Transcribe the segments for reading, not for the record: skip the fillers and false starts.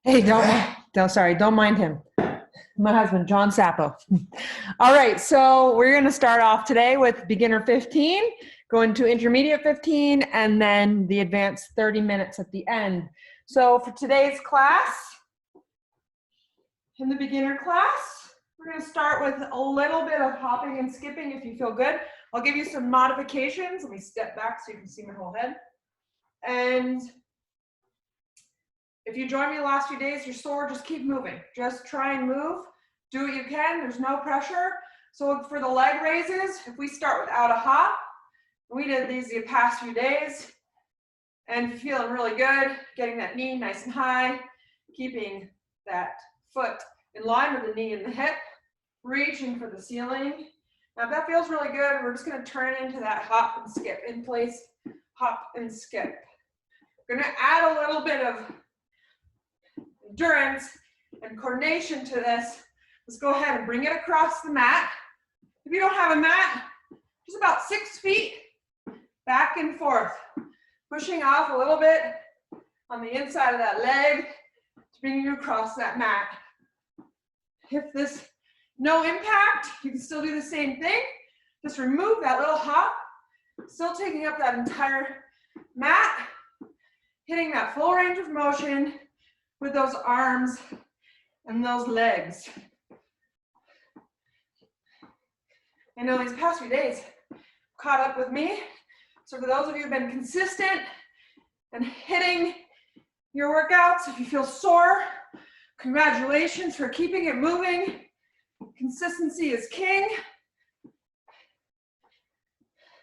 Hey, don't mind him. My husband, John Sapo. All right, so we're going to start off today with beginner 15, go into intermediate 15, and then the advanced 30 minutes at the end. So for today's class, in the beginner class, we're going to start with a little bit of hopping and skipping if you feel good. I'll give you some modifications. Let me step back so you can see my whole head. And if you joined me the last few days, you're sore, just keep moving. Just try and move. Do what you can. There's no pressure. So for the leg raises, if we start without a hop, we did these the past few days, and feeling really good, getting that knee nice and high, keeping that foot in line with the knee and the hip, reaching for the ceiling. Now if that feels really good, we're just going to turn into that hop and skip. In place, hop and skip. We're going to add a little bit of endurance and coordination to this. Let's go ahead and bring it across the mat. If you don't have a mat, just about 6 feet back and forth, pushing off a little bit on the inside of that leg to bring you across that mat. If this no impact, you can still do the same thing. Just remove that little hop, still taking up that entire mat, hitting that full range of motion with those arms and those legs. I know these past few days caught up with me. So for those of you who've been consistent and hitting your workouts, if you feel sore, congratulations for keeping it moving. Consistency is king.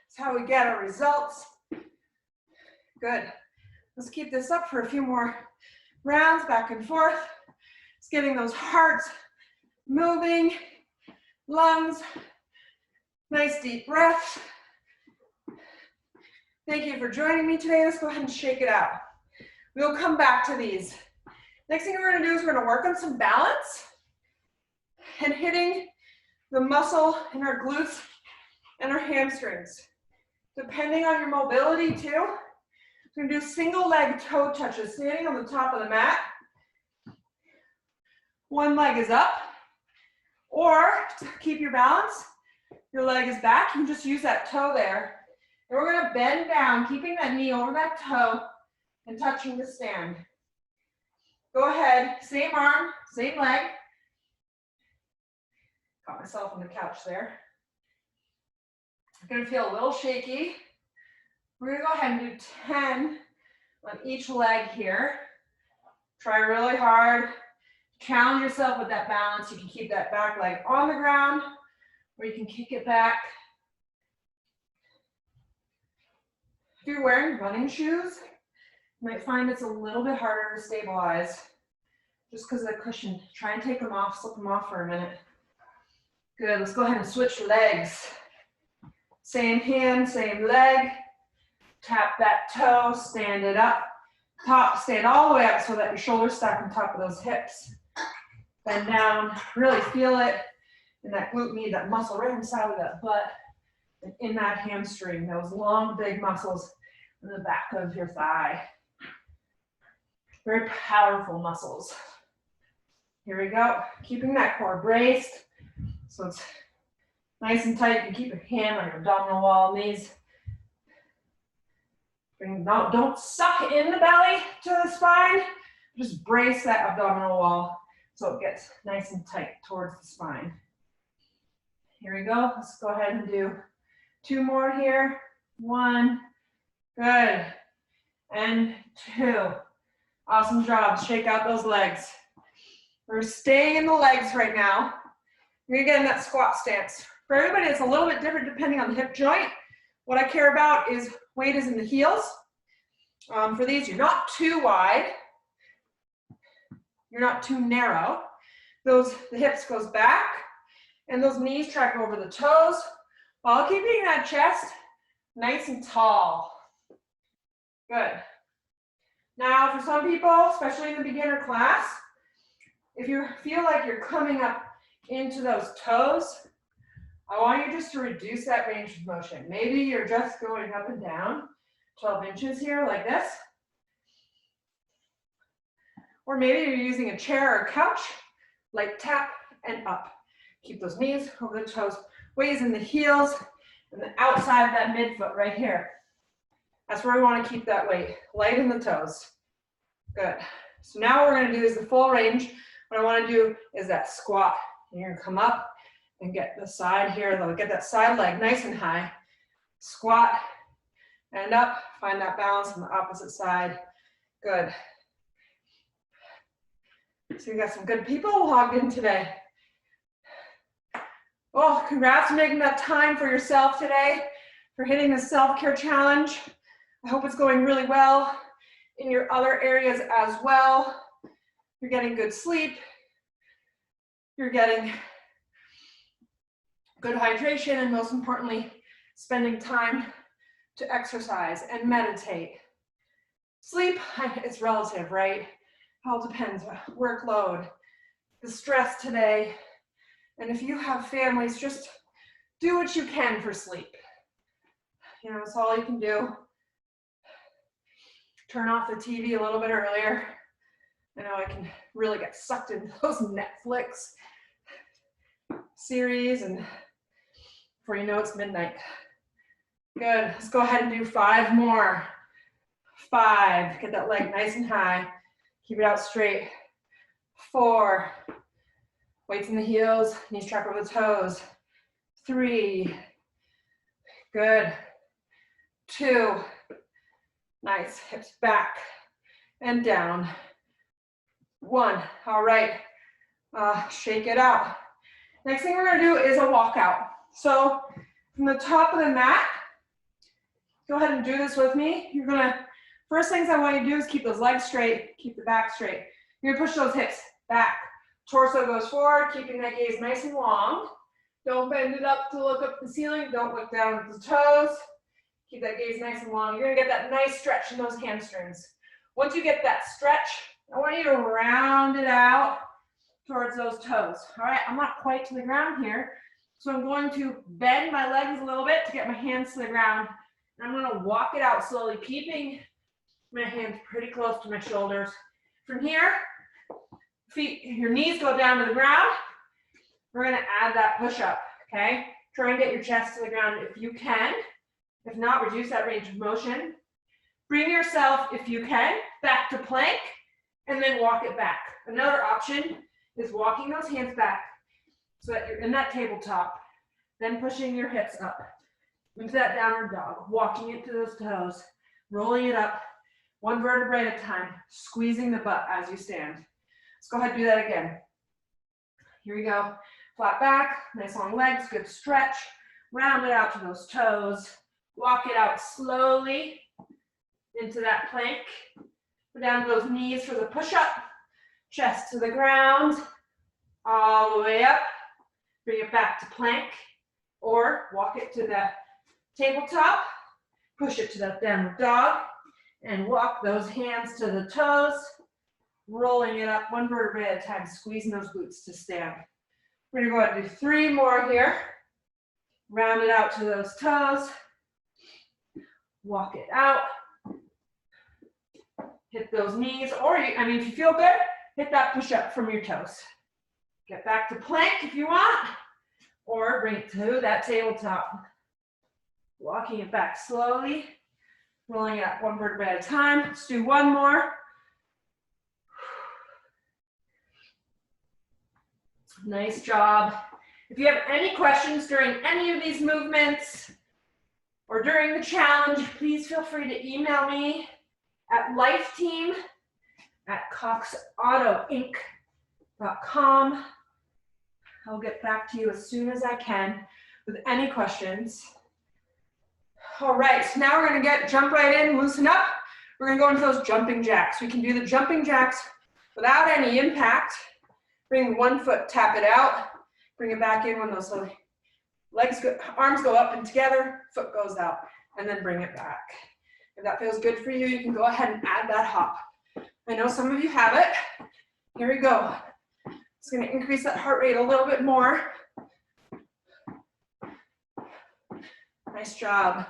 It's how we get our results. Good. Let's keep this up for a few more rounds, back and forth. It's getting those hearts moving, lungs, nice deep breaths. Thank you for joining me today. Let's go ahead and shake it out. We'll come back to these. Next thing we're going to do is we're going to work on some balance and hitting the muscle in our glutes and our hamstrings. Depending on your mobility too, we're going to do single leg toe touches, standing on the top of the mat. One leg is up, or to keep your balance, your leg is back. You can just use that toe there. And we're going to bend down, keeping that knee over that toe and touching the stand. Go ahead, same arm, same leg. Got myself on the couch there. I'm going to feel a little shaky. We're going to go ahead and do 10 on each leg here. Try really hard. Challenge yourself with that balance. You can keep that back leg on the ground, or you can kick it back. If you're wearing running shoes, you might find it's a little bit harder to stabilize just because of the cushion. Try and take them off, slip them off for a minute. Good, let's go ahead and switch legs. Same hand, same leg. Tap that toe, stand it up. Top, stand all the way up so that your shoulders stack on top of those hips. Bend down, really feel it in that glute med, that muscle right inside of that butt, and in that hamstring, those long, big muscles in the back of your thigh. Very powerful muscles. Here we go, keeping that core braced, so it's nice and tight. You can keep your hand on your abdominal wall, knees. Don't suck in the belly to the spine, just brace that abdominal wall so it gets nice and tight towards the spine. Here we go, let's go ahead and do 2 more here. 1, good, and 2. Awesome job, shake out those legs. We're staying in the legs right now. You're gonna get in that squat stance. For everybody, it's a little bit different depending on the hip joint. What I care about is weight is in the heels. For these, you're not too wide. You're not too narrow. The hips goes back, and those knees track over the toes, while keeping that chest nice and tall. Good. Now, for some people, especially in the beginner class, if you feel like you're coming up into those toes, I want you just to reduce that range of motion. Maybe you're just going up and down 12 inches here like this. Or maybe you're using a chair or a couch, light tap and up. Keep those knees over the toes, weight is in the heels and the outside of that midfoot right here. That's where we want to keep that weight, light in the toes. Good. So now what we're going to do is the full range. What I want to do is that squat. You're going to come up and get the side here, though. Get that side leg nice and high. Squat and up. Find that balance on the opposite side. Good. So you got some good people logged in today. Well, congrats on making that time for yourself today, for hitting the self-care challenge. I hope it's going really well in your other areas as well. You're getting good sleep. You're getting good hydration, and most importantly, spending time to exercise and meditate. Sleep, it's relative, right? It all depends on workload, the stress today. And if you have families, just do what you can for sleep. You know, it's all you can do. Turn off the TV a little bit earlier. I know I can really get sucked into those Netflix series, and before you know it's midnight. Good, let's go ahead and do 5 more. 5, get that leg nice and high. Keep it out straight. 4, weights in the heels, knees track over the toes. 3, good. 2, nice, hips back and down. 1, all right, shake it out. Next thing we're gonna do is a walkout. So from the top of the mat, go ahead and do this with me. You're gonna, first things I want you to do is keep those legs straight, keep the back straight. You're gonna push those hips back. Torso goes forward, keeping that gaze nice and long. Don't bend it up to look up at the ceiling. Don't look down at the toes. Keep that gaze nice and long. You're gonna get that nice stretch in those hamstrings. Once you get that stretch, I want you to round it out towards those toes. All right, I'm not quite to the ground here, so I'm going to bend my legs a little bit to get my hands to the ground. And I'm gonna walk it out slowly, keeping my hands pretty close to my shoulders. From here, feet, your knees go down to the ground. We're gonna add that push up, okay? Try and get your chest to the ground if you can. If not, reduce that range of motion. Bring yourself, if you can, back to plank, and then walk it back. Another option is walking those hands back so that you're in that tabletop, then pushing your hips up into that downward dog, walking it to those toes, rolling it up, 1 vertebrae at a time, squeezing the butt as you stand. Let's go ahead and do that again. Here we go. Flat back, nice long legs, good stretch. Round it out to those toes. Walk it out slowly into that plank. Go down to those knees for the push-up. Chest to the ground. All the way up. Bring it back to plank. Or walk it to the tabletop. Push it to that downward dog. And walk those hands to the toes. Rolling it up 1 vertebrae at a time, squeezing those glutes to stand. We're gonna go ahead and do 3 more here. Round it out to those toes. Walk it out. Hit those knees, or if you feel good, hit that push up from your toes. Get back to plank if you want, or bring it to that tabletop. Walking it back slowly, rolling it up 1 vertebrae at a time. Let's do 1 more. Nice job. If you have any questions during any of these movements or during the challenge, please feel free to email me at lifeteam@coxautoinc.com. I'll get back to you as soon as I can with any questions. All right, so now we're gonna jump right in, loosen up. We're gonna go into those jumping jacks. We can do the jumping jacks without any impact. Bring 1 foot, tap it out. Bring it back in when those legs go, arms go up and together, foot goes out, and then bring it back. If that feels good for you, you can go ahead and add that hop. I know some of you have it. Here we go. It's gonna increase that heart rate a little bit more. Nice job.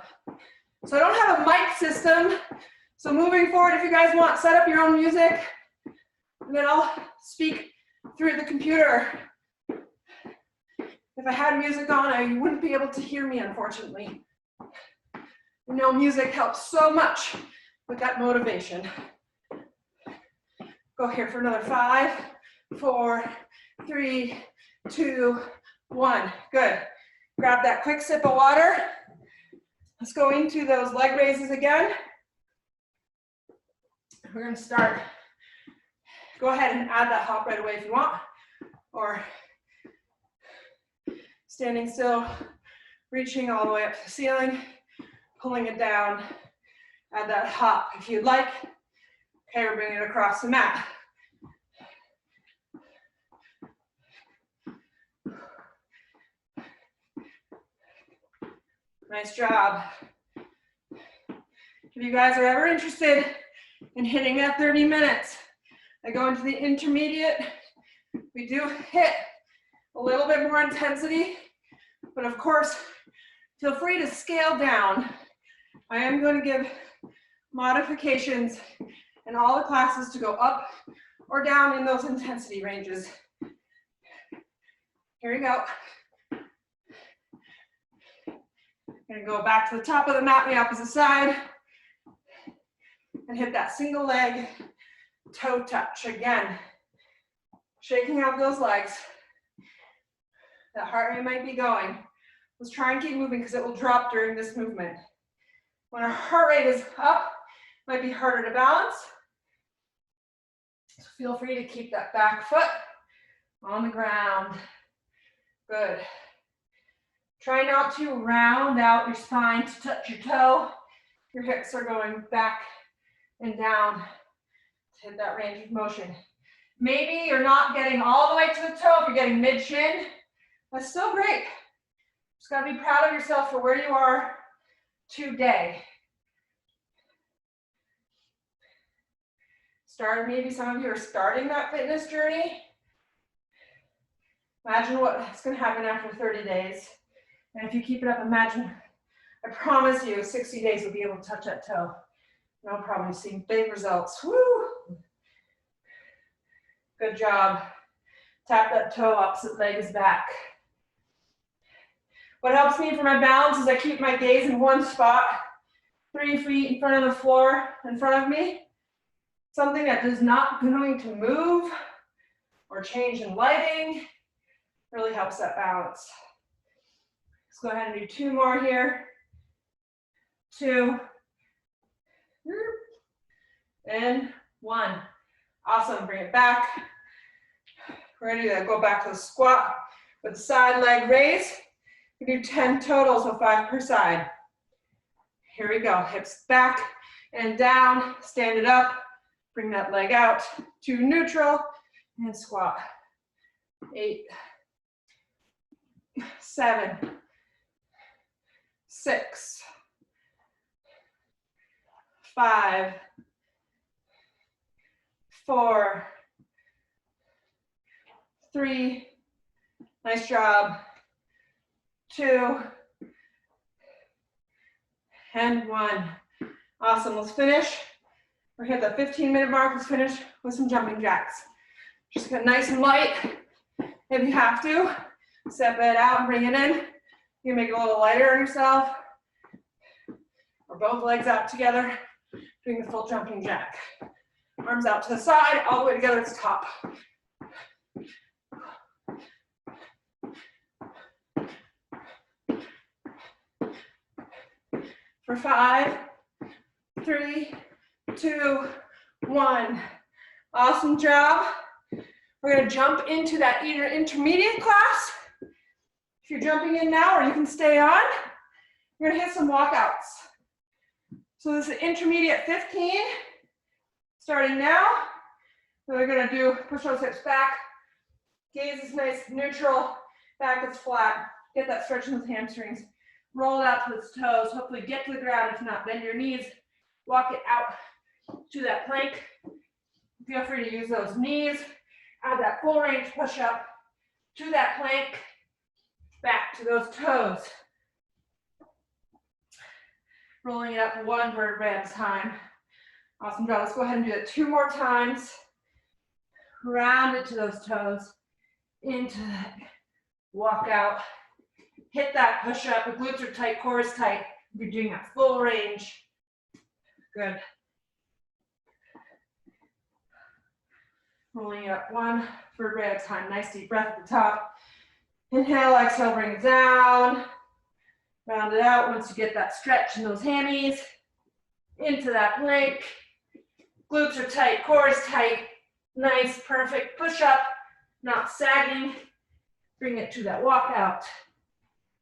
So I don't have a mic system, so moving forward, if you guys want, set up your own music. And then I'll speak through the computer. If I had music on, I wouldn't be able to hear me, unfortunately. You know, music helps so much with that motivation. Go here for another 5, 4, 3, 2, 1. Good. Grab that quick sip of water. Let's go into those leg raises again. We're going to start. Go ahead and add that hop right away if you want, or standing still, reaching all the way up to the ceiling, pulling it down. Add that hop if you'd like. Okay, we're bringing it across the mat. Nice job. If you guys are ever interested in hitting that 30 minutes, I go into the intermediate. We do hit a little bit more intensity, but of course, feel free to scale down. I am going to give modifications in all the classes to go up or down in those intensity ranges. Here we go. Gonna go back to the top of the mat, the opposite side, and hit that single leg toe touch. Again, shaking out those legs. That heart rate might be going. Let's try and keep moving because it will drop during this movement. When our heart rate is up, it might be harder to balance. So feel free to keep that back foot on the ground. Good. Try not to round out your spine to touch your toe. Your hips are going back and down to hit that range of motion. Maybe you're not getting all the way to the toe. If you're getting mid-shin, that's still great. Just gotta be proud of yourself for where you are today. Maybe some of you are starting that fitness journey. Imagine what's gonna happen after 30 days. And if you keep it up, imagine, I promise you, 60 days you'll be able to touch that toe. You'll probably see big results. Woo! Good job. Tap that toe, opposite leg is back. What helps me for my balance is I keep my gaze in one spot, 3 feet in front of the floor in front of me. Something that is not going to move or change in lighting really helps that balance. Let's go ahead and do 2 more here. 2. And 1. Awesome, bring it back. We're gonna do that, go back to the squat with the side leg raise. We do 10 total, so 5 per side. Here we go, hips back and down, stand it up, bring that leg out to neutral and squat. 8, 7, 6, 5, 4, 3, nice job, 2, and 1. Awesome, let's finish. We're here at the 15-minute mark. Let's finish with some jumping jacks. Just get nice and light. If you have to, step it out and bring it in. You can make it a little lighter on yourself. Or both legs out together, doing the full jumping jack. Arms out to the side, all the way together at the top. For 5, 3, 2, 1. Awesome job. We're going to jump into that either intermediate class. If you're jumping in now, or you can stay on, you're going to hit some walkouts. So this is intermediate 15, starting now. So we're going to do push those hips back. Gaze is nice, neutral. Back is flat. Get that stretch in those hamstrings. Roll it out to its toes. Hopefully get to the ground. If not, bend your knees. Walk it out to that plank. Feel free to use those knees. Add that full range push up to that plank. Back to those toes. Rolling it up 1 vertebrae at a time. Awesome job. Let's go ahead and do it 2 more times. Round it to those toes. Into that walkout. Hit that push up. The glutes are tight, core is tight. You're doing that full range. Good. Rolling it up one vertebrae at a time. Nice deep breath at the top. Inhale, exhale, bring it down. Round it out once you get that stretch in those hammies. Into that plank. Glutes are tight, core is tight. Nice, perfect push up, not sagging. Bring it to that walkout.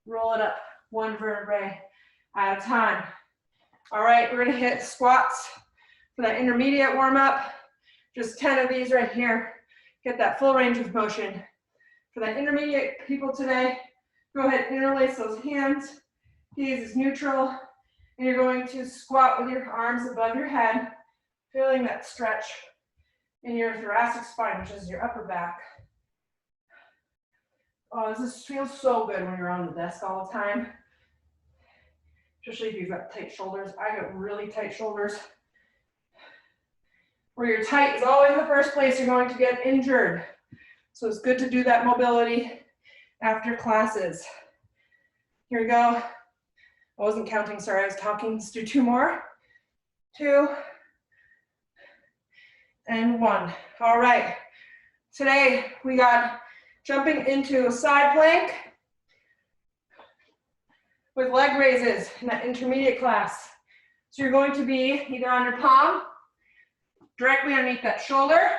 Roll it up one vertebrae at a time. All right, we're gonna hit squats for that intermediate warm up. Just 10 of these right here. Get that full range of motion. For that intermediate people today, go ahead and interlace those hands. Gaze is neutral. And you're going to squat with your arms above your head, feeling that stretch in your thoracic spine, which is your upper back. Oh, this feels so good when you're on the desk all the time. Especially if you've got tight shoulders. I got really tight shoulders. Where you're tight is always the first place you're going to get injured. So it's good to do that mobility after classes. Here we go. I wasn't counting, sorry, I was talking. Let's do 2 more. 2 and 1. All right. Today we got jumping into a side plank with leg raises in that intermediate class. So you're going to be either on your palm, directly underneath that shoulder.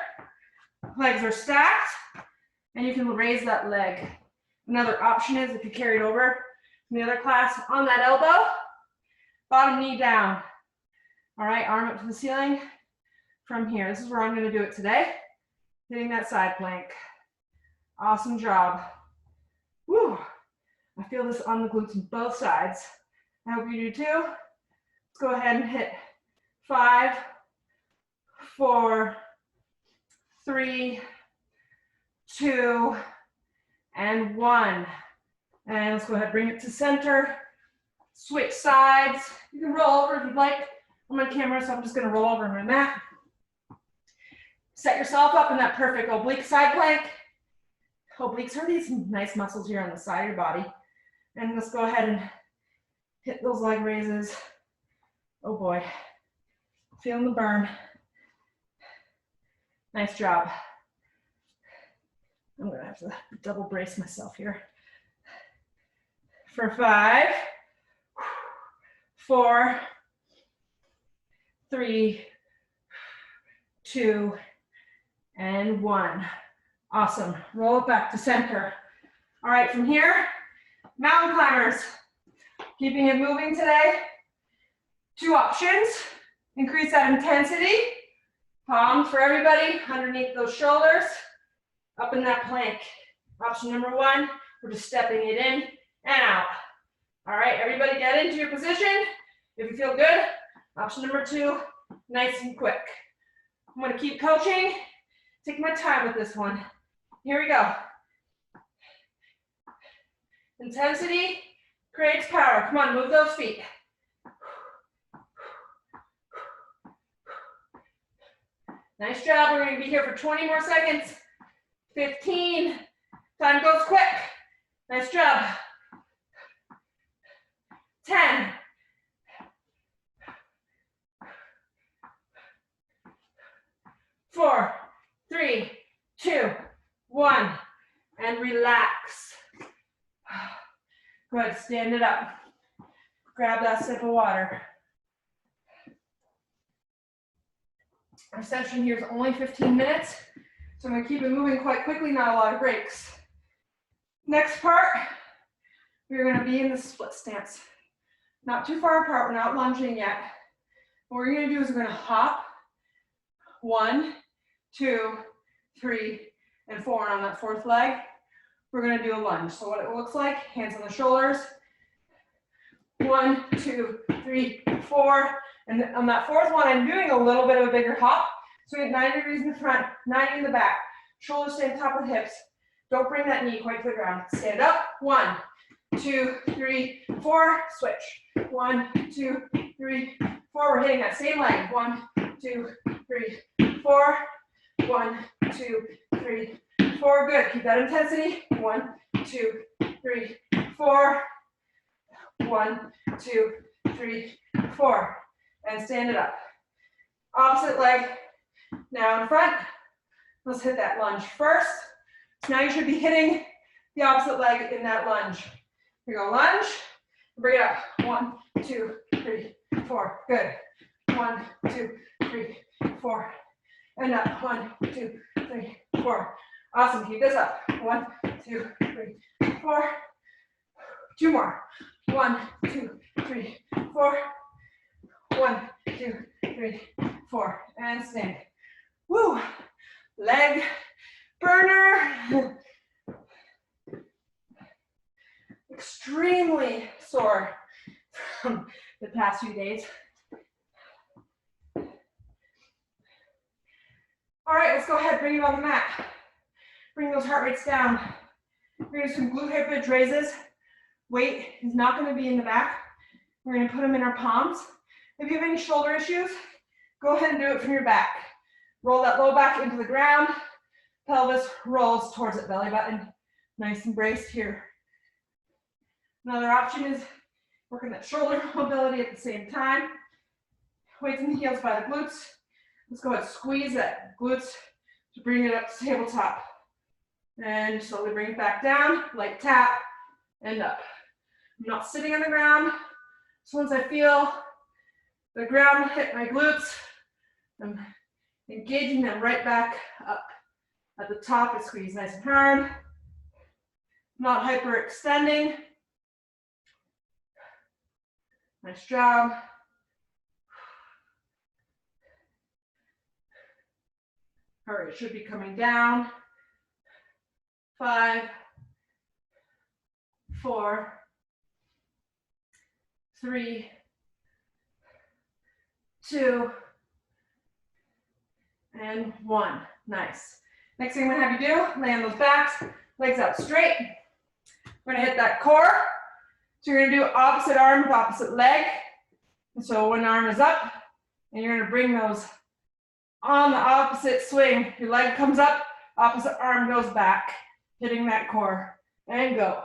Legs are stacked, and you can raise that leg. Another option is if you carry it over from the other class on that elbow, bottom knee down. All right, arm up to the ceiling from here. This is where I'm going to do it today. Hitting that side plank. Awesome job. Woo. I feel this on the glutes on both sides. I hope you do too. Let's go ahead and hit 5, 4, 3, 2, and 1. And let's go ahead and bring it to center. Switch sides. You can roll over if you'd like. I'm on camera, so I'm just going to roll over on my mat. Set yourself up in that perfect oblique side plank. Obliques are these nice muscles here on the side of your body. And let's go ahead and hit those leg raises. Oh boy, feeling the burn. Nice job. I'm gonna have to double brace myself here. For 5, 4, 3, 2, and 1. Awesome. Roll it back to center. All right, from here, mountain climbers. Keeping it moving today. 2 options. Increase that intensity. Palms for everybody underneath those shoulders. Up in that plank. Option number 1, we're just stepping it in and out. All right, everybody get into your position. If you feel good, option number 2, nice and quick. I'm gonna keep coaching. Take my time with this one. Here we go. Intensity creates power. Come on, move those feet. Nice job. We're going to be here for 20 more seconds. 15. Time goes quick. Nice job. 10. 4, 3, 2, 1, and relax. Go ahead, stand it up. Grab that sip of water. Our session here is only 15 minutes, so I'm going to keep it moving quite quickly, not a lot of breaks. Next part, we're going to be in the split stance. Not too far apart, we're not lunging yet. What we're going to do is we're going to hop. 1, 2, 3, and 4 on that 4th leg. We're going to do a lunge. So what it looks like, hands on the shoulders. 1, 2, 3, 4. And on that 4th one, I'm doing a little bit of a bigger hop. So we get 90 degrees in the front, 90 in the back. Shoulders stay on top of the hips. Don't bring that knee quite to the ground. Stand up. 1, 2, 3, 4. Switch. 1, 2, 3, 4. We're hitting that same leg. 1, 2, 3, 4. 1, 2, 3, 4. Good. Keep that intensity. 1, 2, 3, 4. 1, 2, 3, 4. And stand it up. Opposite leg now in front. Let's hit that lunge first. So now you should be hitting the opposite leg in that lunge. Here we go, lunge. Bring it up. 1, 2, 3, 4. Good. 1, 2, 3, 4. And up. 1, 2, 3, 4. Awesome. Keep this up. 1, 2, 3, 4. 2 more. 1, 2, 3, 4. 1, 2, 3, 4. And stand. Woo. Leg burner. Extremely sore from the past few days. All right, let's go ahead, bring it on the mat. Bring those heart rates down. We're gonna do some glute hip bridge raises. Weight is not gonna be in the back. We're gonna put them in our palms. If you have any shoulder issues, go ahead and do it from your back. Roll that low back into the ground. Pelvis rolls towards it, belly button. Nice and braced here. Another option is working that shoulder mobility at the same time. Weights in the heels by the glutes. Let's go ahead and squeeze that glutes to bring it up to tabletop. And slowly bring it back down, light tap, and up. I'm not sitting on the ground. So once I feel the ground hit my glutes, I'm engaging them right back up. At the top, I squeeze nice and hard. Not hyperextending. Nice job. All right, it should be coming down. 5, 4, 3, 2, and 1. Nice. Next thing I'm gonna have you do, lay on those backs, legs out straight. We're gonna hit that core. So you're gonna do opposite arm with opposite leg. And so one arm is up, and you're gonna bring those on the opposite swing. Your leg comes up, opposite arm goes back, hitting that core, and go.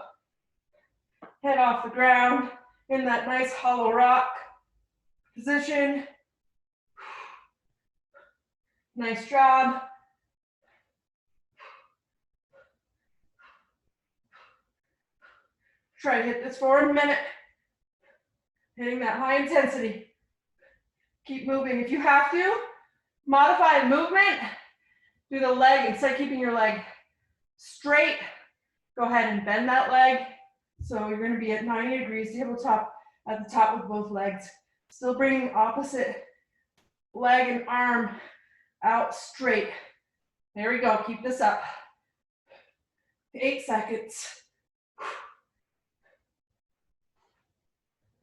Head off the ground in that nice hollow rock position. Nice job. Try to hit this for a minute. Hitting that high intensity. Keep moving. If you have to, modify the movement. Do the leg, instead of keeping your leg straight, go ahead and bend that leg. So you're going to be at 90 degrees, tabletop at the top with both legs. Still bringing opposite leg and arm out straight. There we go. Keep this up. 8 seconds.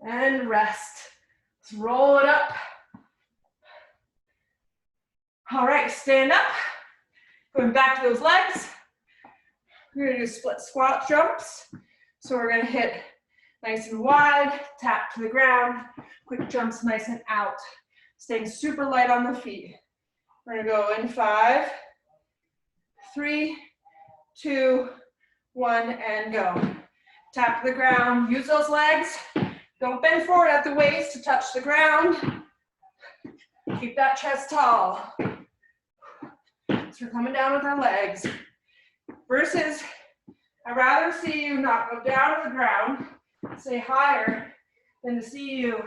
And rest. Let's roll it up. All right, stand up. Going back to those legs. We're gonna do split squat jumps. So we're gonna hit nice and wide, tap to the ground, quick jumps nice and out. Staying super light on the feet. We're gonna go in 5, 3, 2, 1, and go. Tap to the ground, use those legs. Don't bend forward at the waist to touch the ground. Keep that chest tall. So we're coming down with our legs. Versus, I'd rather see you not go down to the ground, stay higher, than to see you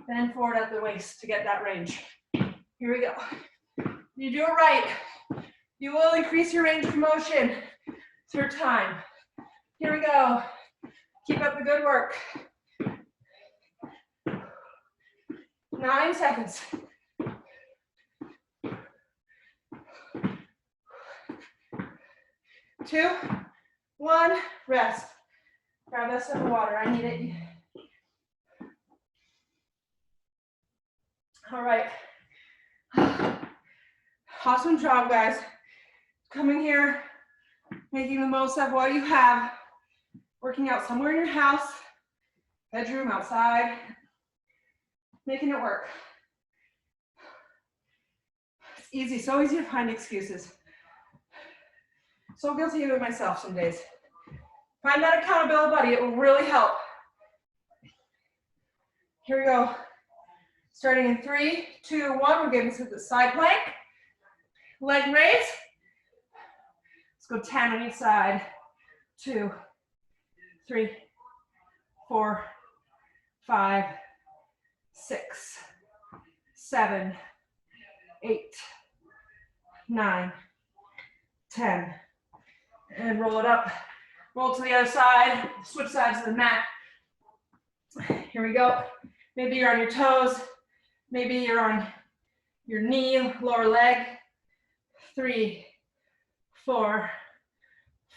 bend forward at the waist to get that range. Here we go. You do it right, you will increase your range of motion through time. Here we go. Keep up the good work. 9 seconds. 2, 1, rest. Grab that sip of water, I need it. All right. Awesome job, guys. Coming here, making the most of what you have, working out somewhere in your house, bedroom, outside, making it work. It's easy, so easy to find excuses. So guilty with myself some days. Find that accountability buddy, it will really help. Here we go. Starting in 3, 2, 1, we're getting to the side plank. Leg raise. Let's go 10 on each side. 2, 3, 4, 5, 6, 7, 8, 9, 10. And roll it up. Roll to the other side. Switch sides of the mat. Here we go. Maybe you're on your toes. Maybe you're on your knee, lower leg. 3, 4,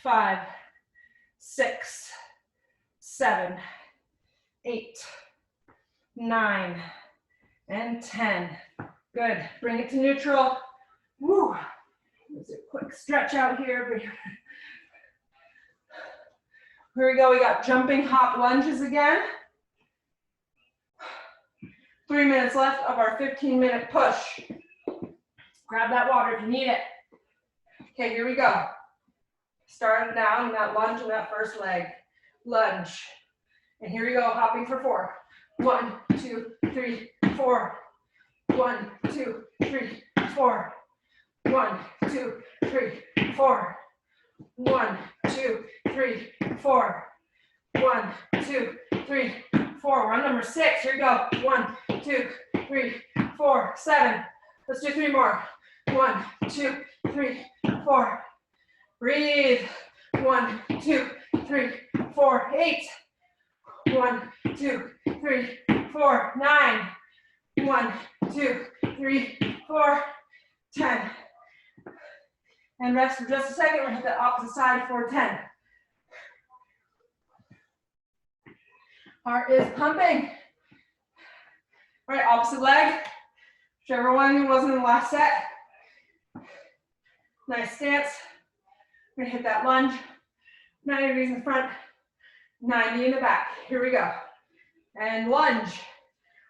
5, 6, 7, 8, 9, and 10. Good. Bring it to neutral. Woo. There's a quick stretch out here. Here we go. We got jumping hop lunges again. 3 minutes left of our 15-minute push. Grab that water if you need it. Okay, here we go. Start down in that lunge in that first leg. Lunge. And here we go, hopping for 4. 1, 2, 3, 4. 1, 2, 3, 4. 1, 2, 3, 4. 1, 2, 3, 4. 1, 2, 3, 4. We're on number 6. Here we go. 1, 2, 3, 4, 7. Let's do 3 more. 1, 2, 3, 4. Breathe. 1, 2, 3, 4, 8. 1, 2, 3, 4, 9. 1, 2, 3, 4, 10. And rest for just a second. We'll hit the opposite side for 10. Heart is pumping. All right, opposite leg. Whichever one wasn't in the last set. Nice stance. We're gonna hit that lunge. 90 degrees in the front, 90 in the back. Here we go. And lunge.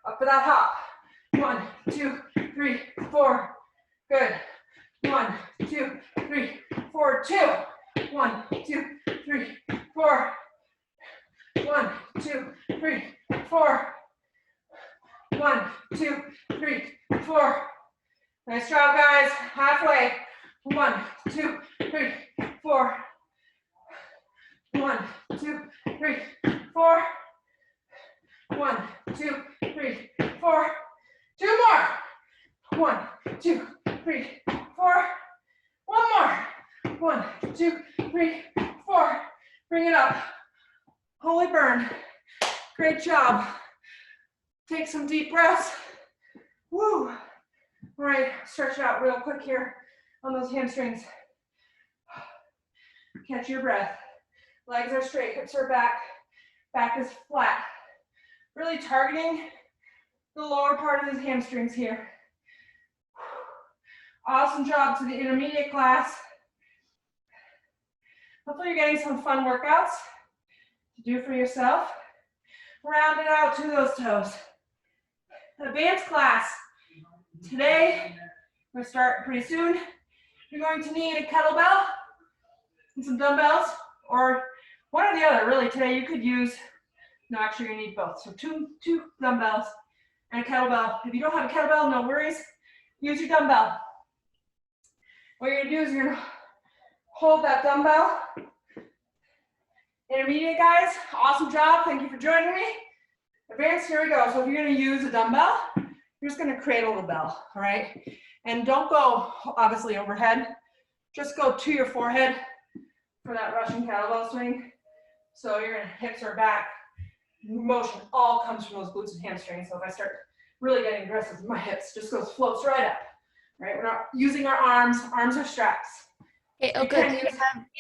Up for that hop. 1, 2, 3, 4. Good. 1, 2, 3, 4, 2. 1, 2, 3, 4. 1, 2, 3, 4. 1, 2, 3, 4. Nice job, guys. Halfway. 1, 2, 3, 4. 1, 2, 3, 4. 1, 2, 3, 4. 2 more. 1, 2, 3, 4. 1 more. 1, 2, 3, 4. Bring it up. Holy burn. Great job. Take some deep breaths. Woo. All right, stretch out real quick here on those hamstrings. Catch your breath. Legs are straight, hips are back. Back is flat. Really targeting the lower part of the hamstrings here. Awesome job to the intermediate class. Hopefully you're getting some fun workouts to do for yourself. Round it out to those toes. Advanced class. Today, we're going to start pretty soon. You're going to need a kettlebell and some dumbbells, or one or the other, really. Today you could use, no, actually you need both. So two dumbbells and a kettlebell. If you don't have a kettlebell, no worries. Use your dumbbell. What you're going to do is you're going to hold that dumbbell. Intermediate guys, awesome job. Thank you for joining me. Advanced, here we go. So if you're going to use a dumbbell, you're just going to cradle the bell, all right? And don't go, obviously, overhead. Just go to your forehead for that Russian kettlebell swing. So your hips are back. Motion all comes from those glutes and hamstrings. So if I start really getting aggressive with my hips, just goes, floats right up, right? We're not using our arms. Arms are straps. Hey, okay, do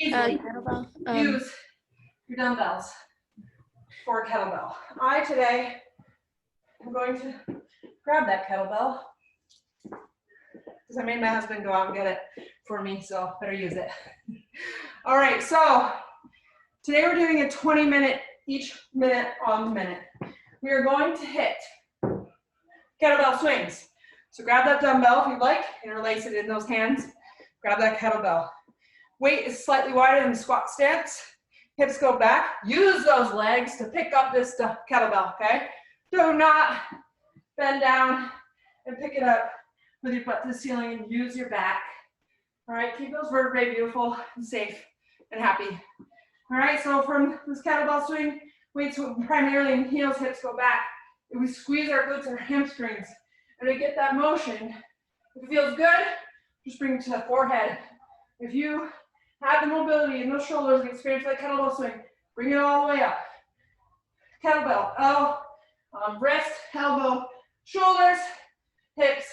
you have a kettlebell? Use your dumbbells for a kettlebell. I today am going to grab that kettlebell because I made my husband go out and get it for me, so better use it. All right, so today we're doing a 20-minute, each minute on the minute. We are going to hit kettlebell swings. So grab that dumbbell if you'd like, interlace it in those hands. Grab that kettlebell. Weight is slightly wider than the squat stance. Hips go back. Use those legs to pick up this kettlebell, okay? Do not bend down and pick it up with your butt to the ceiling and use your back. All right, keep those vertebrae beautiful and safe and happy. All right, so from this kettlebell swing, weights primarily in heels, hips go back. If we squeeze our glutes and our hamstrings, and we get that motion, if it feels good, just bring it to the forehead. If you have the mobility in those shoulders and experience that kettlebell swing, bring it all the way up. Kettlebell, wrist, elbow, shoulders, hips,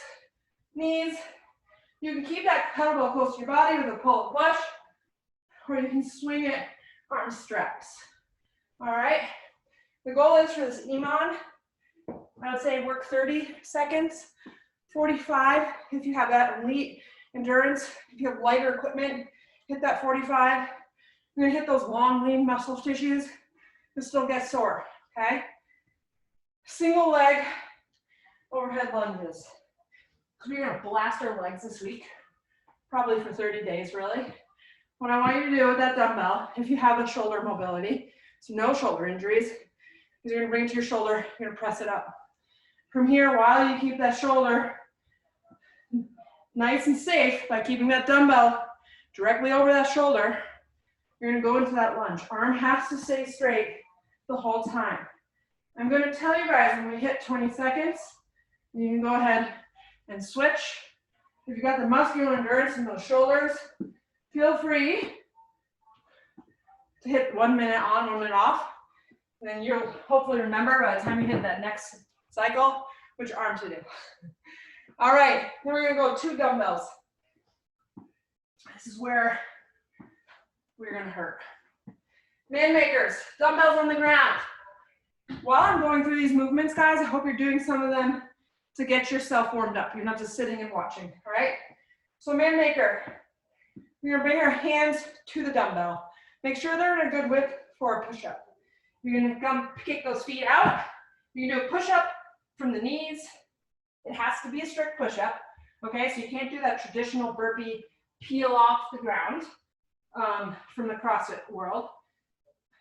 knees. You can keep that kettlebell close to your body with a pull and push, or you can swing it arm straps. All right. The goal is for this EMON, I would say work 30 seconds, 45 if you have that elite endurance. If you have lighter equipment, hit that 45. You're gonna hit those long, lean muscle tissues and still get sore, okay? Single leg overhead lunges. We're gonna blast our legs this week, probably for 30 days, really. What I want you to do with that dumbbell, if you have a shoulder mobility, so no shoulder injuries, is you're gonna bring it to your shoulder, you're gonna press it up. From here, while you keep that shoulder nice and safe by keeping that dumbbell directly over that shoulder, you're gonna go into that lunge. Arm has to stay straight the whole time. I'm gonna tell you guys when we hit 20 seconds, you can go ahead and switch. If you've got the muscular endurance in those shoulders, feel free to hit 1 minute on, 1 minute off. And then you'll hopefully remember by the time you hit that next cycle, which arm to do. All right, then we're gonna go 2 dumbbells. This is where we're gonna hurt. Man makers, dumbbells on the ground. While I'm going through these movements, guys, I hope you're doing some of them to get yourself warmed up. You're not just sitting and watching, all right? So man maker, we're gonna bring our hands to the dumbbell. Make sure they're in a good width for a push-up. You're gonna come kick those feet out. You're gonna do a push-up from the knees. It has to be a strict push-up, okay? So you can't do that traditional burpee peel off the ground from the CrossFit world,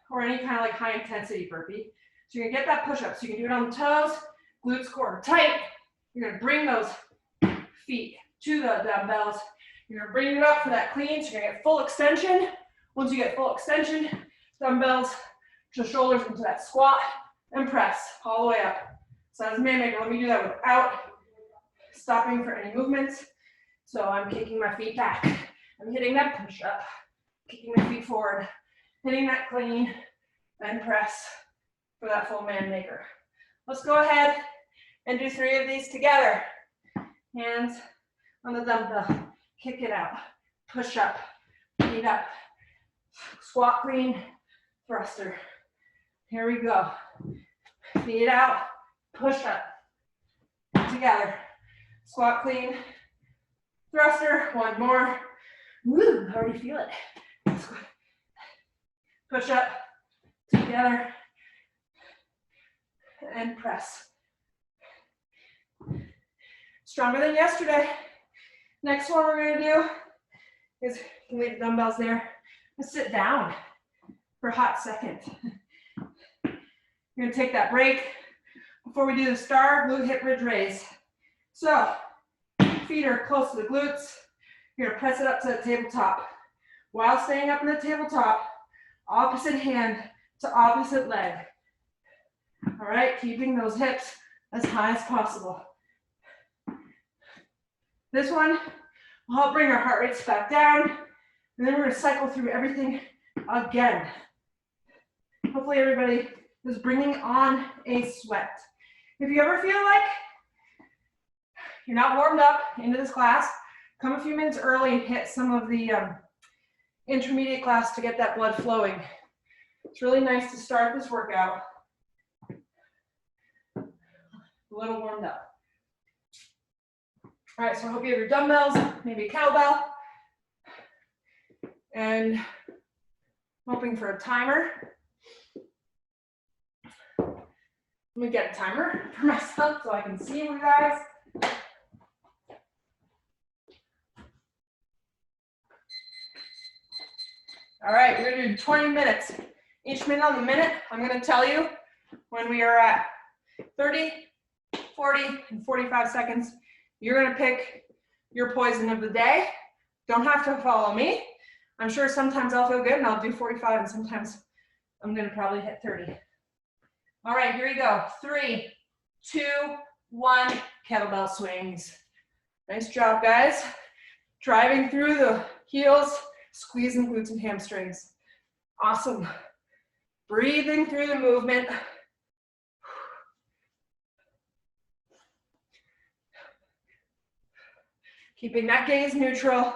or any kind of like high intensity burpee. So you're gonna get that push-up. So you can do it on the toes, glutes core tight. You're gonna bring those feet to the dumbbells. You're gonna bring it up for that clean. So you're gonna get full extension. Once you get full extension, dumbbells to shoulders into that squat and press all the way up. So as a man maker, let me do that without stopping for any movements. So I'm kicking my feet back. I'm hitting that push up, kicking my feet forward, hitting that clean, and press for that full man maker. Let's go ahead and do 3 of these together. Hands on the dumbbell, kick it out, push up, feet up, squat clean, thruster. Here we go. Feet out, push up, together. Squat clean, thruster, 1 more. Woo, I already feel it. Push up, together, and press. Stronger than yesterday. Next one we're gonna do is, you can leave the dumbbells there, and sit down for a hot second. You're gonna take that break. Before we do the star, glute hip bridge raise. So, feet are close to the glutes. You're gonna press it up to the tabletop. While staying up in the tabletop, opposite hand to opposite leg. All right, keeping those hips as high as possible. This one will help bring our heart rates back down, and then we're gonna cycle through everything again. Hopefully everybody is bringing on a sweat. If you ever feel like you're not warmed up into this class, come a few minutes early and hit some of the intermediate class to get that blood flowing. It's really nice to start this workout a little warmed up. All right, so I hope you have your dumbbells, maybe a kettlebell, and I'm hoping for a timer. Let me get a timer for myself so I can see you guys. All right, we're gonna do 20 minutes. Each minute on the minute, I'm gonna tell you when we are at 30, 40, and 45 seconds. You're gonna pick your poison of the day. Don't have to follow me. I'm sure sometimes I'll feel good and I'll do 45, and sometimes I'm gonna probably hit 30. All right, here we go. 3, 2, 1, kettlebell swings. Nice job, guys. Driving through the heels, squeezing glutes and hamstrings. Awesome. Breathing through the movement. Keeping that gaze neutral.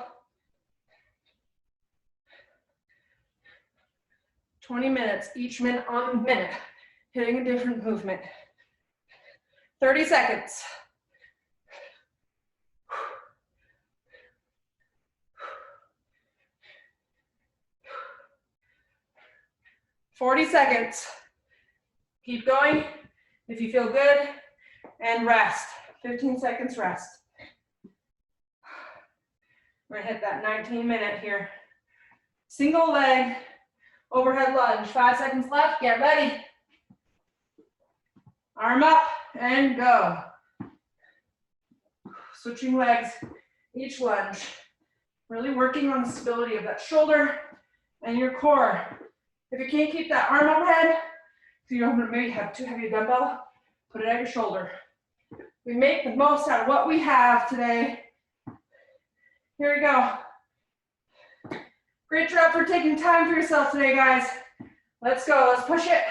20 minutes, each minute on minute, hitting a different movement. 30 seconds. 40 seconds. Keep going if you feel good, and rest. 15 seconds rest. We're gonna hit that 19-minute here. Single leg overhead lunge. 5 seconds left, get ready. Arm up and go. Switching legs, each lunge. Really working on the stability of that shoulder and your core. If you can't keep that arm overhead, so you don't maybe have too heavy a dumbbell, put it at your shoulder. We make the most out of what we have today. Here we go. Great job for taking time for yourself today, guys. Let's go, let's push it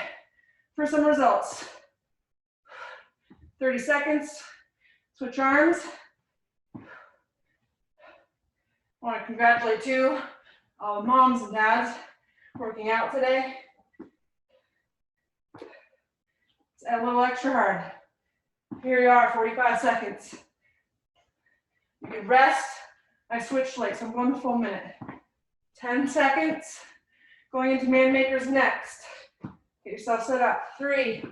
for some results. 30 seconds, switch arms. I want to congratulate you, all the moms and dads working out today. It's a little extra hard. Here you are, 45 seconds. You can rest. I switched legs, so 1 full minute. 10 seconds. Going into man makers next. Get yourself set up. 3,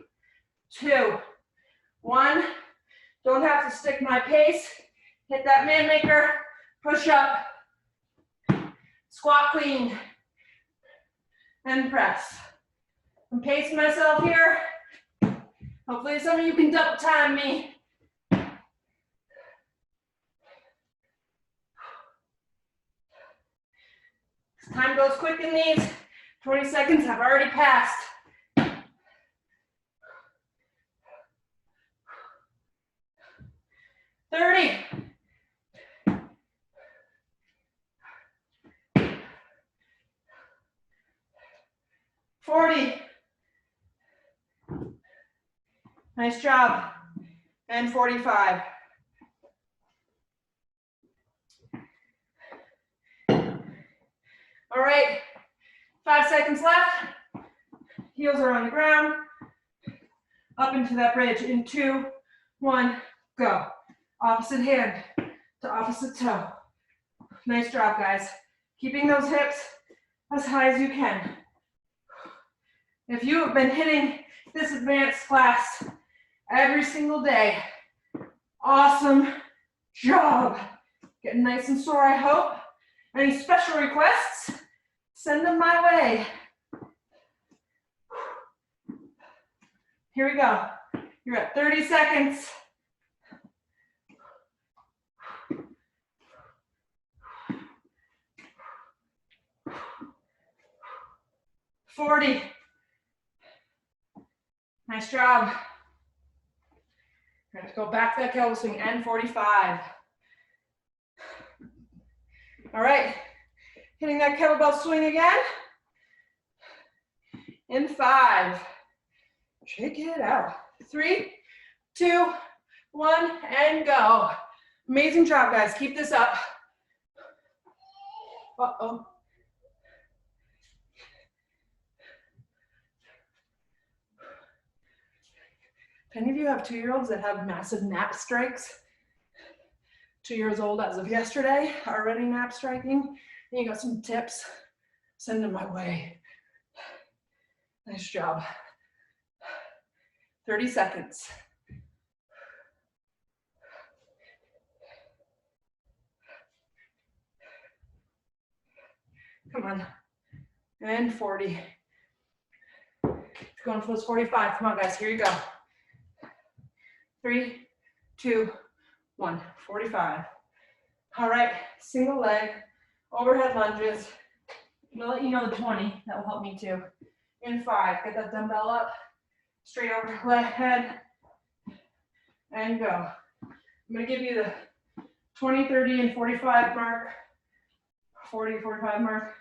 2, 1. Don't have to stick my pace. Hit that man maker. Push up. Squat clean. And press. I'm pacing myself here. Hopefully some of you can double time me. Time goes quick in these. 20 seconds have already passed. 30. 40. Nice job. And 45. All right, 5 seconds left. Heels are on the ground. Up into that bridge in 2, 1, go. Opposite hand to opposite toe. Nice job, guys. Keeping those hips as high as you can. If you have been hitting this advanced class every single day, awesome job. Getting nice and sore, I hope. Any special requests? Send them my way. Here we go. You're at 30 seconds. 40. Nice job. We're going to go back to that kettlebell swing and 45. All right. Hitting that kettlebell swing again. In 5. Shake it out. 3, 2, 1, and go. Amazing job, guys. Keep this up. Uh-oh. If any of you have 2-year-olds that have massive nap strikes, 2 years old as of yesterday, already nap striking, and you got some tips, send them my way. Nice job. 30 seconds. Come on. and 40. Going for those 45. Come on, guys. Here you go. 3, 2, 1. 45. All right. Single leg overhead lunges. I'm gonna let you know the 20. That will help me too. In 5. Get that dumbbell up. Straight overhead. And go. I'm gonna give you the 20, 30, and 45 mark. 40, 45 mark.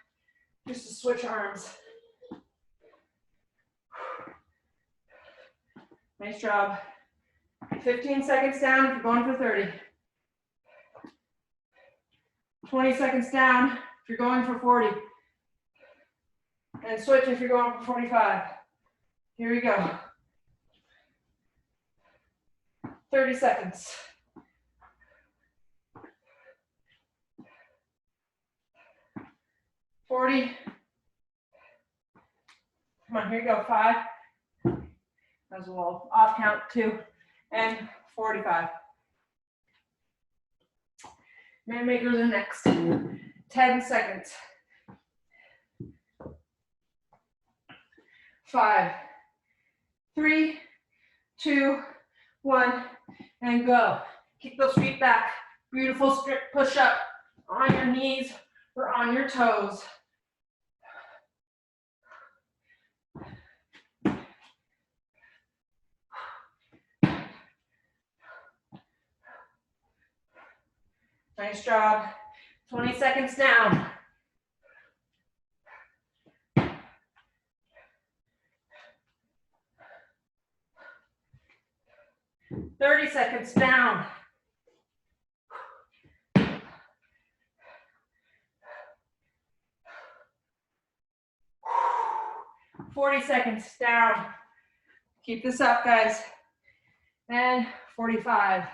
Just to switch arms. Nice job. 15 seconds down if you're going for 30. 20 seconds down if you're going for 40. And switch if you're going for 45. Here we go. 30 seconds. $40. Come on, here you go. 5. That was a little off count. 2 and 45. Man makers are next. 10 seconds. 5, 3, 2, 1, and go. Keep those feet back. Beautiful strict push up on your knees or on your toes. Nice job. 20 seconds down. 30 seconds down. 40 seconds down. Keep this up, guys. And 45.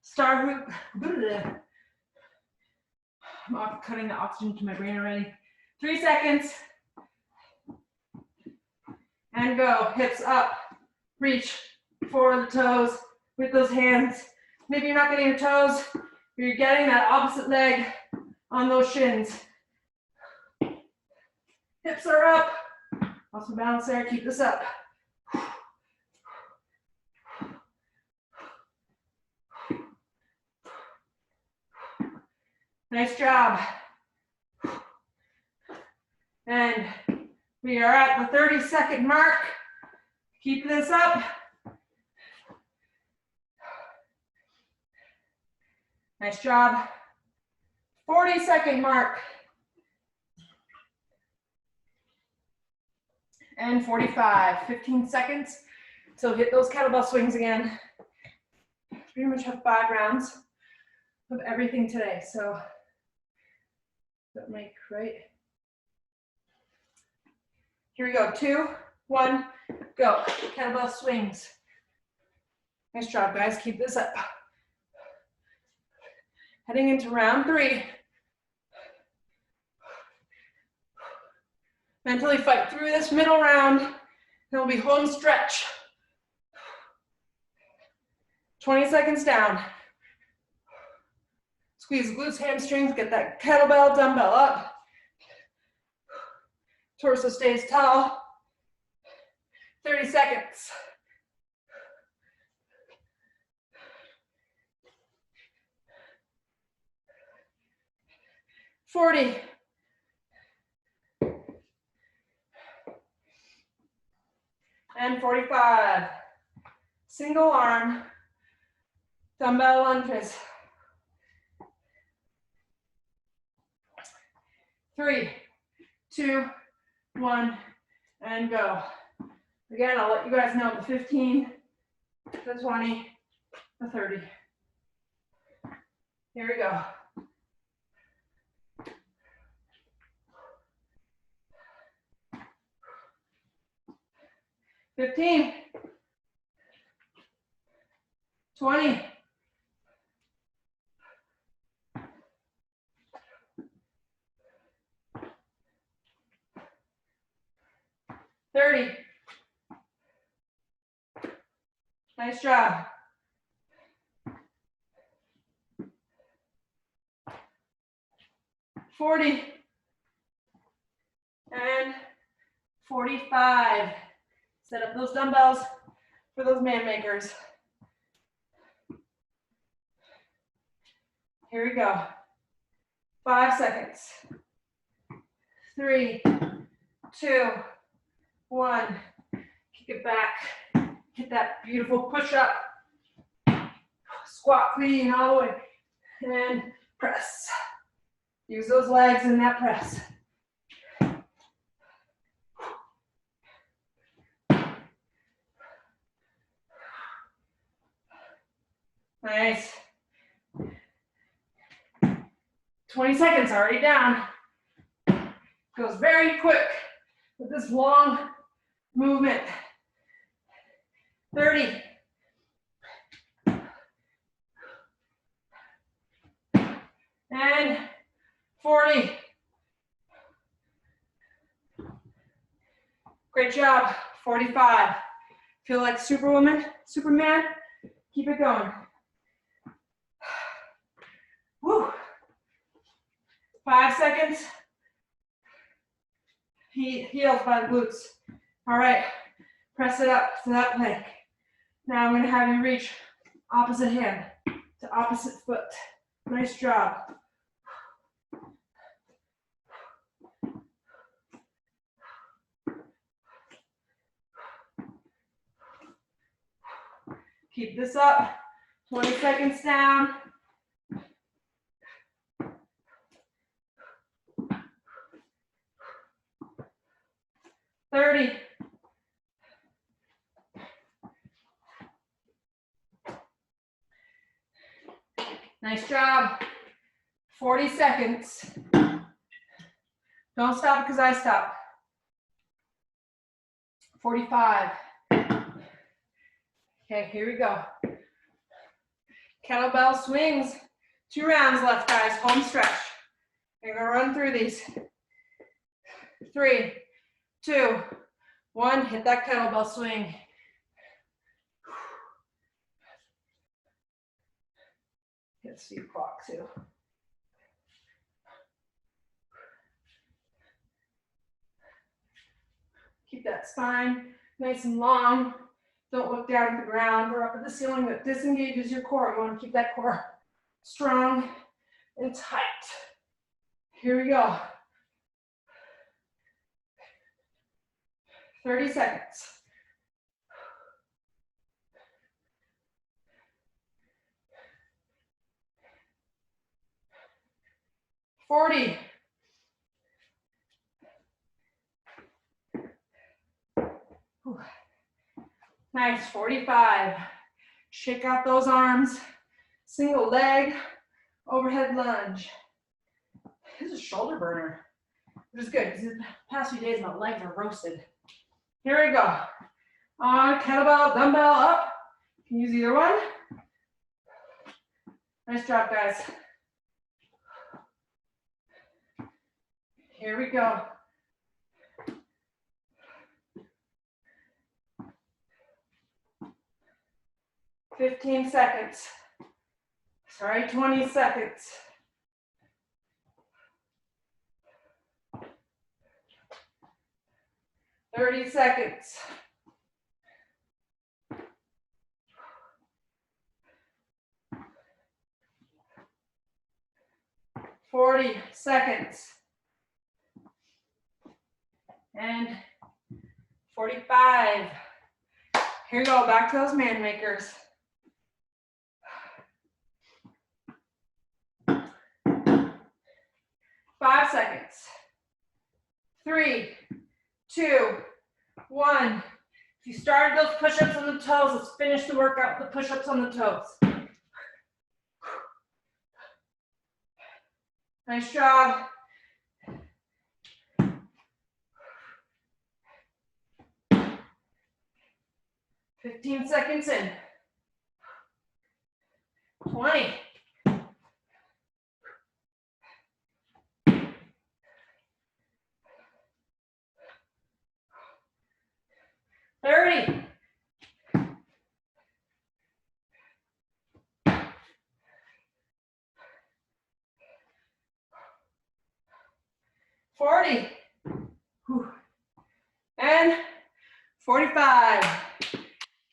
Star hoop. I'm cutting the oxygen to my brain already. 3 seconds. And go. Hips up. Reach for the toes with those hands. Maybe you're not getting your toes, but you're getting that opposite leg on those shins. Hips are up. Also balance there. Keep this up. Nice job. And we are at the 30-second mark. Keep this up. Nice job. 40-second mark. And 45, 15 seconds. So hit those kettlebell swings again. Pretty much have 5 rounds of everything today. So that mic right. Here we go. 2, 1, go. Kettlebell swings. Nice job, guys. Keep this up. Heading into round 3. Mentally fight through this middle round. Then we'll be home stretch. 20 seconds down. Squeeze glutes, hamstrings, get that kettlebell, dumbbell up. Torso stays tall. 30 seconds. 40. And 45. Single arm dumbbell lunges. 3, 2, 1, and go. Again, I'll let you guys know the 15, the 20, the 30. Here we go. 15, 20, 30. Nice job. 40, and 45. Set up those dumbbells for those man makers. Here we go. 5 seconds. 3, 2, 1. Kick it back. Hit that beautiful push up. Squat clean all the way. And press. Use those legs in that press. Nice. 20 seconds already down. Goes very quick with this long movement. 30. And 40. Great job. 45. Feel like Superwoman, Superman? Keep it going. Woo. 5 seconds. Heels by the glutes. All right. Press it up to that plank. Now I'm going to have you reach opposite hand to opposite foot. Nice job. Keep this up. 20 seconds down. 30. Nice job. 40 seconds. Don't stop because I stop. 45. Okay, here we go. Kettlebell swings. 2 rounds left, guys. Home stretch. We're gonna run through these. 3, 2, 1. Hit that kettlebell swing. Hit speed clock too. Keep that spine nice and long. Don't look down at the ground or up at the ceiling. That disengages your core. You want to keep that core strong and tight. Here we go. 30 seconds. $40. Whew. Nice, 45. Shake out those arms. Single leg, overhead lunge. This is a shoulder burner, which is good because the past few days my legs are roasted. Here we go. On kettlebell, dumbbell up. You can use either one. Nice job, guys. Here we go. $15 seconds. Sorry, 20 seconds. $30 seconds. $40 seconds. And 45. Here we go, back to those man makers. 5 seconds. 3, 2, 1. If you started those push-ups on the toes, let's finish the workout with the push-ups on the toes. Nice job. $15 seconds in. 20. 30. 40. Whew. And 45.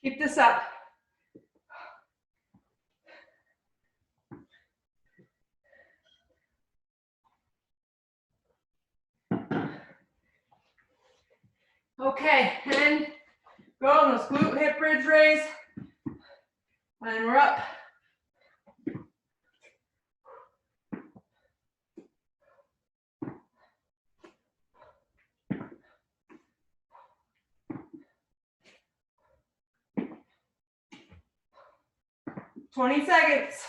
Keep this up. Okay, and go on those glute hip bridge raise. And we're up. "20 seconds.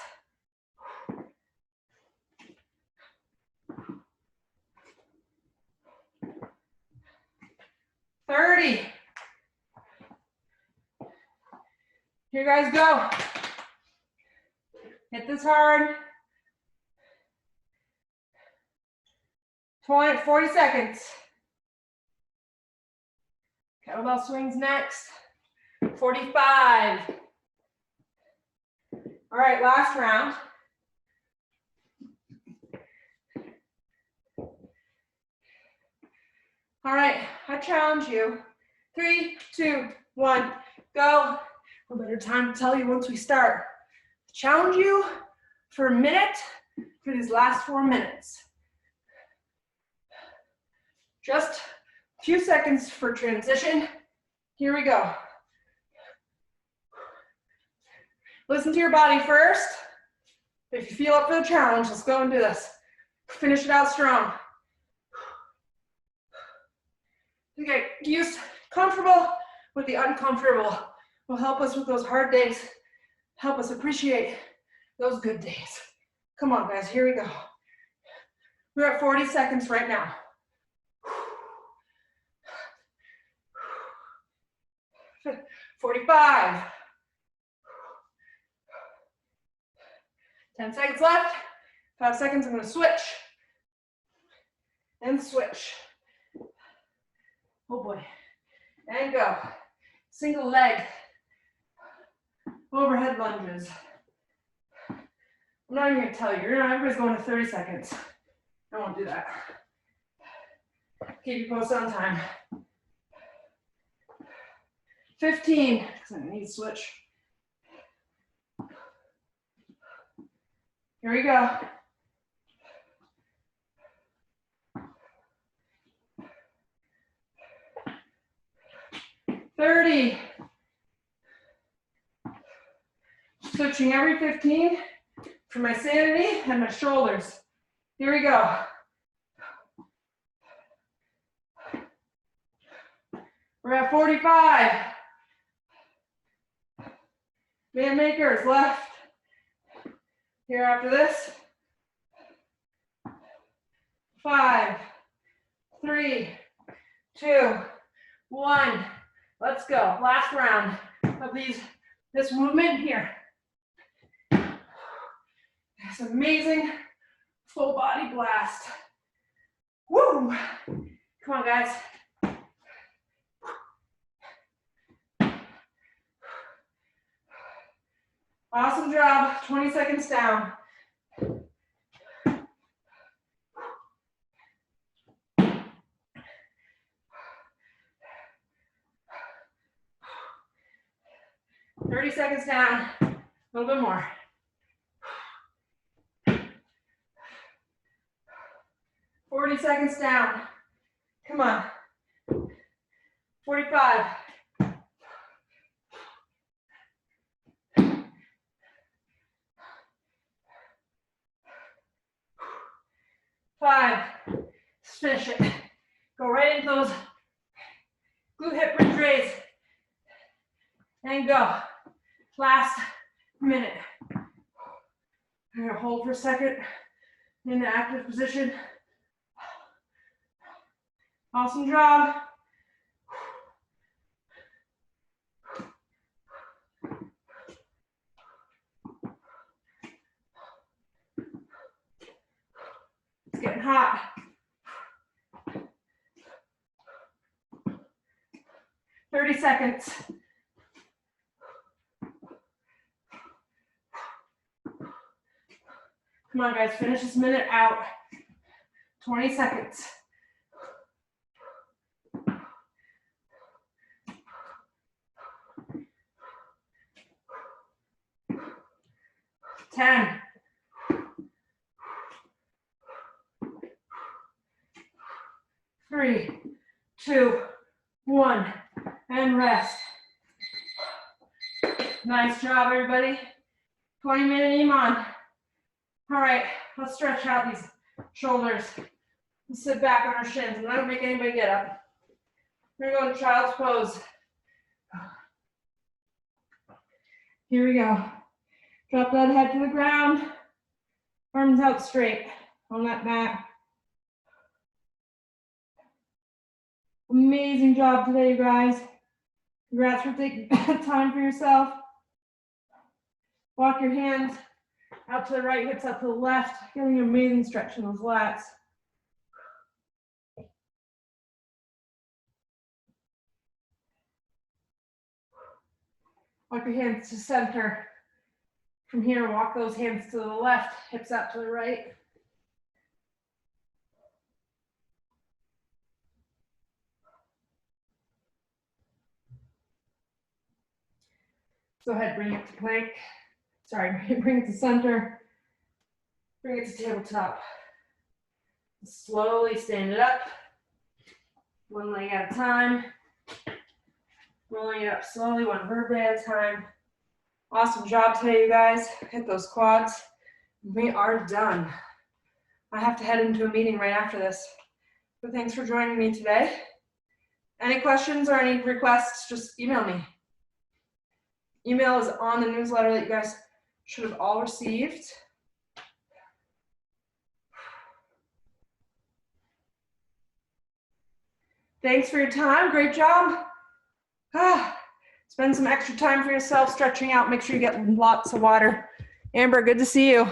"30. Here you guys go. Hit this hard. 40 seconds. Kettlebell swings next. 45. All right, last round. All right, I challenge you. 3, 2, 1, go. A better time to tell you once we start. Challenge you for a minute for these last 4 minutes. Just a few seconds for transition. Here we go. Listen to your body first. If you feel up for the challenge, let's go and do this. Finish it out strong. Okay, get comfortable with the uncomfortable. Will help us with those hard days. Help us appreciate those good days. Come on, guys, here we go. We're at 40 seconds right now. 45. 10 seconds left. 5 seconds, I'm gonna switch. And switch. Oh boy. And go. Single leg. Overhead lunges. I'm not even gonna tell you. Everybody's going to 30 seconds. I won't do that. Keep you posted on time. 15, because I need to switch. Here we go. 30. Switching every 15 for my sanity and my shoulders. Here we go. We're at 45. Man makers left. Here after this. 5, 3, 2, 1. Let's go. Last round of this movement here. This amazing full body blast. Woo! Come on, guys. Awesome job. 20 seconds down. "30 seconds down. A little bit more. 40 seconds down. Come on. 45. 5. Let's finish it. Go right into those glute hip bridge raise. And go. Last minute. I'm gonna hold for a second in the active position. Awesome job. It's getting hot. 30 seconds. Come on, guys, finish this minute out. 20 seconds. 10. 3, 2, 1, and rest. Nice job, everybody. 20-minute EMON. All right, let's stretch out these shoulders. Let's sit back on our shins, and I don't make anybody get up. We're going to go to child's pose. Here we go. Drop that head to the ground. Arms out straight on that mat. Amazing job today, you guys. Congrats for taking time for yourself. Walk your hands out to the right, hips out to the left. Getting an amazing stretch in those lats. Walk your hands to center. From here, walk those hands to the left, hips out to the right. Go ahead, bring it to plank. Sorry, bring it to center. Bring it to tabletop. Slowly stand it up. One leg at a time. Rolling it up slowly, one vertebrae at a time. Awesome job today, you guys. Hit those quads. We are done. I have to head into a meeting right after this. But thanks for joining me today. Any questions or any requests, just email me. Email is on the newsletter that you guys should have all received. Thanks for your time. Great job. Spend some extra time for yourself, stretching out. Make sure you get lots of water. Amber, good to see you.